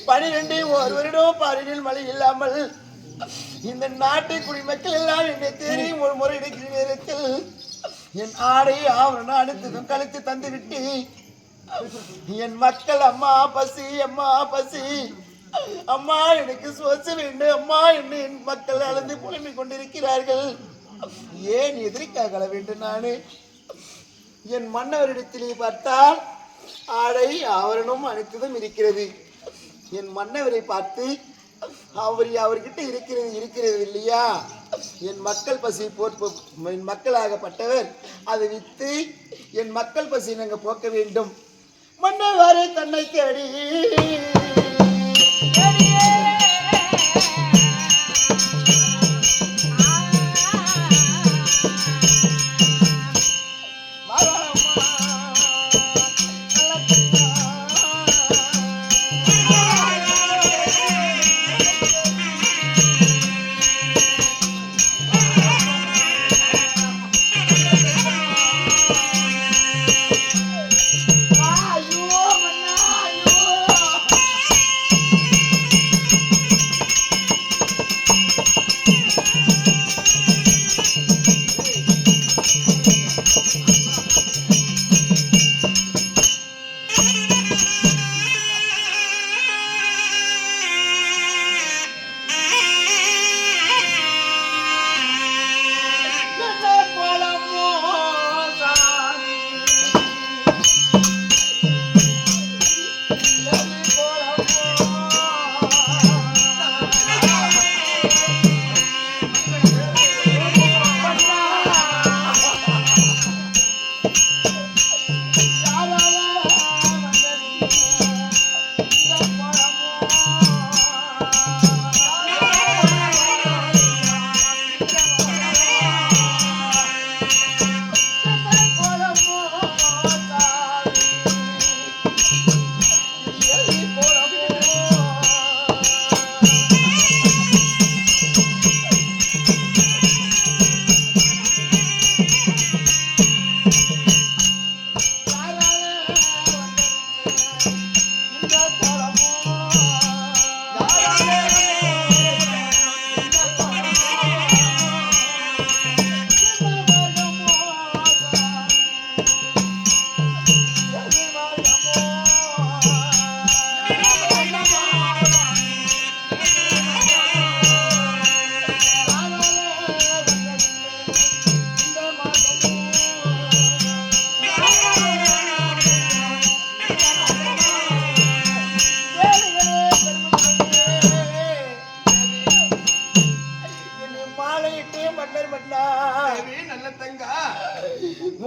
12 ஒரு வருடம் பாரினில் மழை இல்லாமல் இந்த நாட்டு குடிமக்கள் எல்லாம் என்னை தேடி ஒரு முறை இருக்கிற நேரத்தில் என் ஆடை ஆவரண அனைத்ததும் கழித்து தந்து விட்டு என் மக்கள் அம்மா பசி அம்மா எனக்கு சுவச்ச வேண்டும் அம்மா என்று என் மக்கள் அழுந்து புலம்பிக் கொண்டிருக்கிறார்கள். ஏன் எதிர்க்காக வேண்டும்? நானு என் மன்னவரிடத்திலே பார்த்தால் ஆடை ஆவரணம் அனைத்ததும் இருக்கிறது. என் மன்னவரை பார்த்து அவர்கிட்ட இருக்கிறது இல்லையா? என் மக்கள் பசி என் மக்களாகப்பட்டவர் அதை வித்து என் மக்கள் பசி நாங்கள் போக்க வேண்டும். மன்னவரை தன்னை தேடி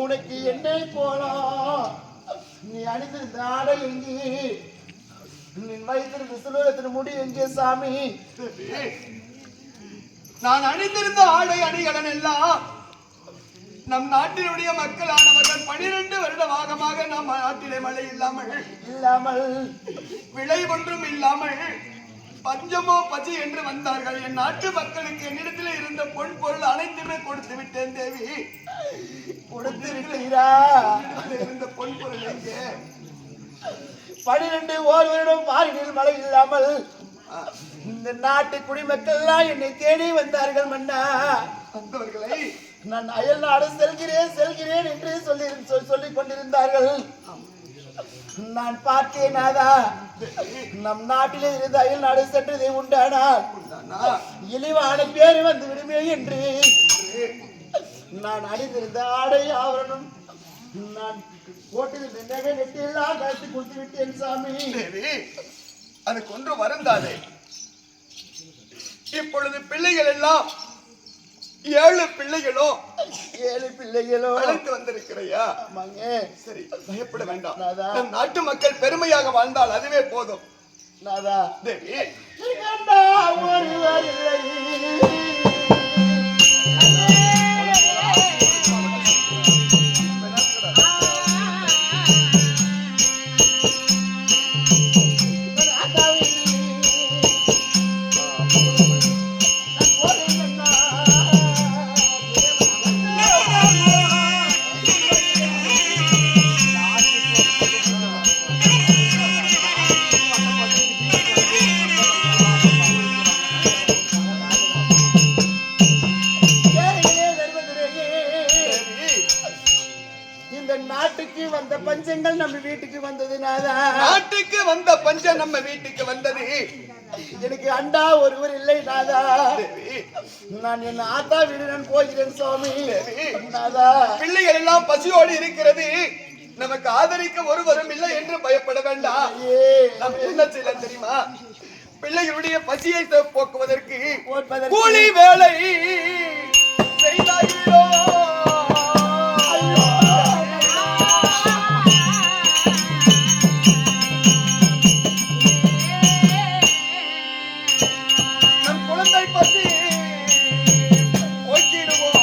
உனக்கு என்ன போலாம்? நீ அணிந்திருந்த ஆடை எங்கே? நீ வைத்திருந்த சுலோகத்தின் முடி எங்கே சாமி? நான் அணிந்திருந்த ஆடை அணிகலன் எல்லாம் நம் நாட்டினுடைய மக்களானவர்கள் 12 வருட வாகமாக நம் நாட்டிலே மழை இல்லாமல் விளை ஒன்றும் இல்லாமல் பஞ்சமோ பசி என்று வந்தார்கள். என் நாட்டு மக்களுக்கு என்னிடத்தில் இருந்த பொன் பொருள் அனைத்துமே கொடுத்து விட்டேன் தேவி. கொடுத்து விட்டீரா? இருந்த பொன் பொருள் எங்கே? 12 வருடம் பாரினில் மழை இல்லாமல் இந்த நாட்டு குடிமக்கள் எல்லாம் என்னை தேடி வந்தார்கள். மன்னா, வந்தவர்களை நான் அயல் நாடு செல்கிறேன் என்று சொல்லிக் கொண்டிருந்தார்கள். நான் பார்த்தேன். நம் நாட்டிலே இருந்து அயல் நாடு சென்றதை உண்டானால் இழிவான பேரு வந்து விடுமே என்று நான் அணிந்திருந்த ஆடை ஆவரணம் நான் போட்டிருந்த நகை நெட்டியெல்லாம் கழித்து கொடுத்து விட்டேன் சாமி. அது கொன்று வருந்தாதே. இப்பொழுது பிள்ளைகள் எல்லாம் 7 பிள்ளைகளோ அழைத்து வந்திருக்கிறையா? சரி, பயப்பட வேண்டாம். நம் நாட்டு மக்கள் பெருமையாக வாழ்ந்தால் அதுவே போதும். நாதா தேவி, நாட்டுக்கு வந்த பஞ்சங்கள் நம்ம வீட்டுக்கு வந்தது நாதா. நாட்டுக்கு வந்த பஞ்சம் நம்ம வீட்டுக்கு வந்தது. எனக்கு அண்டா ஒருவர் இல்லை நாதா. நான் என் ஆத்தா வீடு நான் போகிறேன் சுவாமி நாதா. பிள்ளைகள் எல்லாம் பசியோடு இருக்கிறது. நமக்கு ஆதரிக்க ஒருவரும் இல்லை என்று பயப்பட வேண்டாம். நம்ம என்ன செய்யலாம் தெரியுமா? பிள்ளைகளுடைய பசியை போக்குவதற்கு கூலி வேலை செய்தாயிரோ. நம் குழந்தை பசி போக்கிடுவோம்.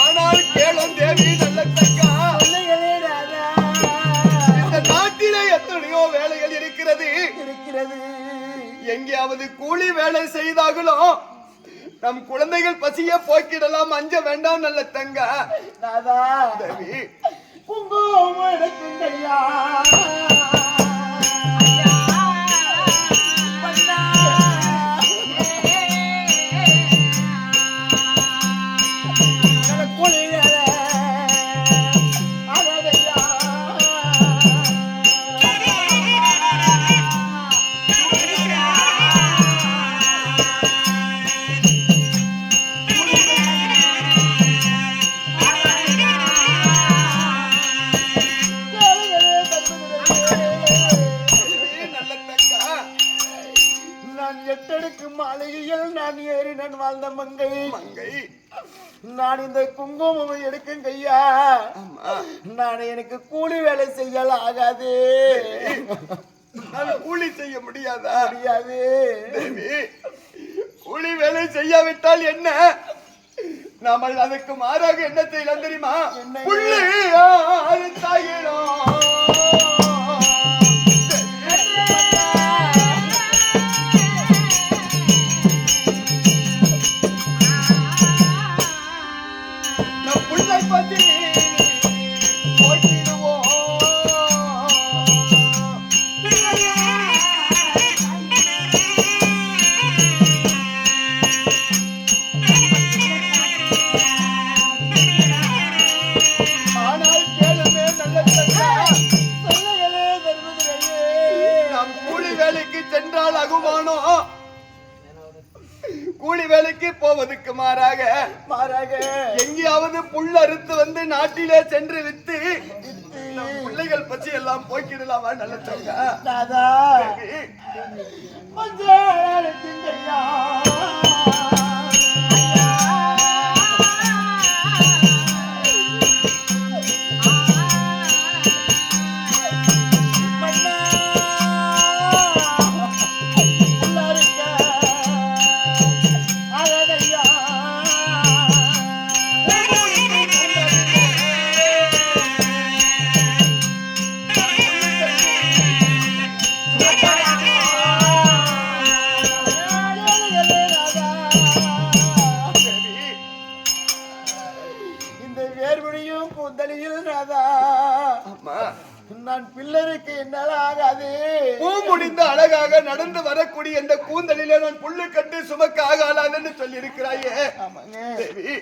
ஆனால் கேளும் தேவி நல்ல தங்கா, இந்த நாட்டிலே எத்தனையோ வேலைகள் இருக்கிறது. எங்கேயாவது கூலி வேலை செய்தார்களோ நம் குழந்தைகள் பசிய போக்கிடலாம். அஞ்ச வேண்டாம் நல்ல தங்க. தேவி குங்குமம் எடுக்குங்கய்யா. மாளிகையில் நான் ஏறி நான் வாழ்ந்த மங்கை மங்கை. நான் இந்த குங்குமம் எடுக்கும் கையா. நான் எனக்கு கூலி வேலை செய்யல ஆகாது. கூலி செய்ய முடியாதா? முடியாது. கூலி வேலை செய்யாவிட்டால் என்ன? நாம அதுக்கு மாறாக என்ன செய்யலாம் தெரியுமா? புள்ளி தாயிடும். கூலி வேலைக்கு போவதற்கு மாறாக எங்கேயாவது புல் அறுத்து வந்து நாட்டிலே சென்று வித்து பிள்ளைகள் பற்றி எல்லாம் போக்கிடலாமா? நல்ல நான் பிள்ளருக்கு என்னால ஆகாது. பூ முடிந்த அழகாக நடந்து வரக்கூடிய இந்த கூந்தலிலே நான் புல்லு கட்டு சுமக்க ஆகாதுன்னு சொல்லி இருக்கிறாயே. தேவி